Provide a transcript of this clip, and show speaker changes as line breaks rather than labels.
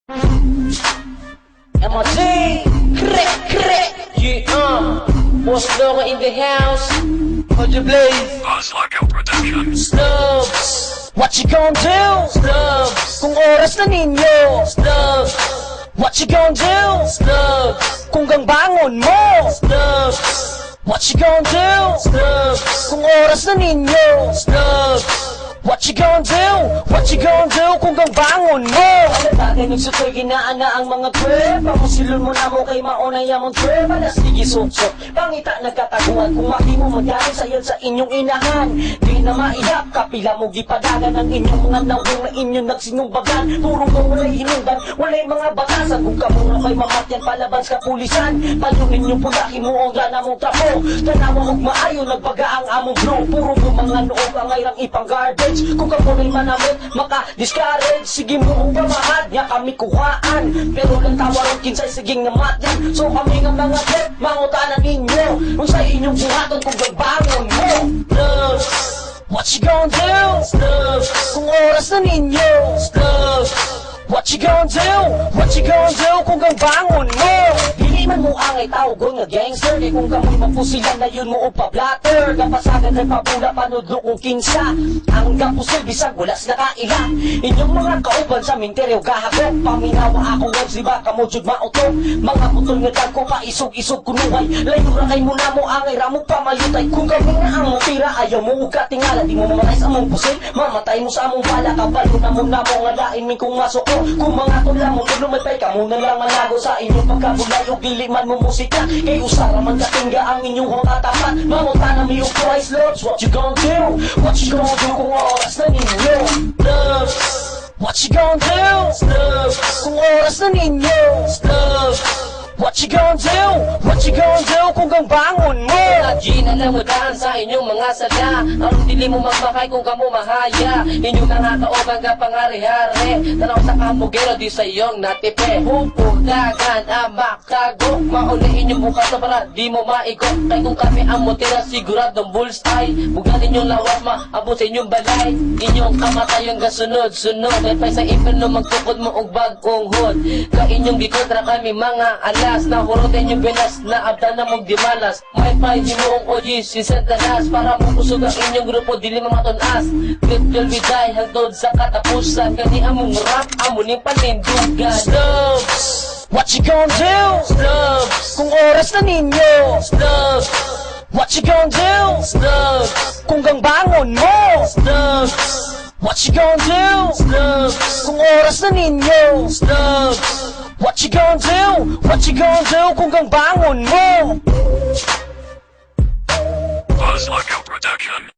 MRT, crack, crack, yeah, Boss Loco in the house, Roger Blaze,
Buzz Lockout Production.
Snubs, what you gon' do? Snubs, kung oras na ninyo. Snubs, what you gon' do? Snubs, kung gangbangon mo. Snubs, what you gon' do? Snubs, kung oras na ninyo. Snubs, what you gon' do? What you gon' do kung gangbangon mo? Bagay nagsutoy ginaan na ang mga trip. Pamusilon mo na mo kay maunay among trip. Alas sige suksok, pangita nagkataguan. Kung maki mo magyari sayon sa inyong inahan. Di na maihap, kapila mo gipadagan ang inyong mga nawong na inyong nagsinumbagan. Puro mo walay hinungdan, walay mga batasan. Kung kamuro kay mamatyan palaban sa pulisan. Palunin yung pulahin mo ang lana mong trapo. Tanawa mong maayo, nagbaga ang among bro. Puro mo mga noong ang ngayrang ipang garbage. Kung kamunay manamit, maka-discourage. Sige mo pamahad, nga kami kuhaan. Pero lang tawarong kinsay siging namat yan. So kami nga mga trip, mangutanan ninyo. Kung sa inyong buhaton kung gagbangon mo. Snubs, what you gon' do? Snubs, kung oras na ninyo. Snubs, what you gon' do? What you gon' do kung gagbangon mo? Hindi man mo angay tawgon nga gangster. Di kung kamoy mapusilan na yun mo upablatter. Kapasagan ay papula panudlo kong kinsa. Ang gapusil bisag wala sila kaila. Inyong mga kauban sa minteryo gahagok. Paminawa akong webs di ba kamudyod mautok. Mga putol nga dagko paisog-isog kunuway. Layo ra kay muna mo angay ramog pamayutay. Kung kami nga ang tira ayaw mo uga tingala. Di mo mamatay sa among pusil, mamatay mo sa among bala. Kabalo na mo nga lain min kung masuko. Kung mga tula mo lumipay ka muna lang manago sa inyong pagkabulayog. Dili man mo musika, kay usara man katingga ang inyong hangatapan. Mamunta na may price lords. What you gon' do? What you gon' do kung oras na ninyo? Snubs, what you gon' do? Snubs, kung oras na ninyo. Snubs, what you gon' do? What you gon' do kung gangbangon mo? Gina lang mo daan sa inyong mga sadya. Ang dili mo magmakay kung kamo mahaya. Inyong nakakaoban ka pangari-hari. Tanaw sa kamugero di sa iyong natipe. Hupudagan ang makagok. Mauli inyong bukas na para di mo maikot. Kay kung kami ang mutira siguradong bullseye. Bugan inyong lawas maabot sa inyong balay. Inyong kamatayon ka sunod-sunod. Ay pa'y sa inferno magtukod mo og bagong hood. Kay inyong gikontra kami mga alas. Nahurot inyong bilas na abda na mong dimalas. May pa'y di mo ang OG si Santanas. Para mo kusog ang inyong grupo dili mamatunas. Little biday hangtod sa katapusan. Kani among rap amuning panindugan. Snubs, what you gon' do? Snubs, kung oras na ninyo. Snubs, what you gon' do? Snubs, kung gangbangon mo. Snubs, what you gon' do? Snubs, kung oras na ninyo. Snubs, what you gon' do? What you gon' do kung gangbangon mo?
Buzz Lockout Production.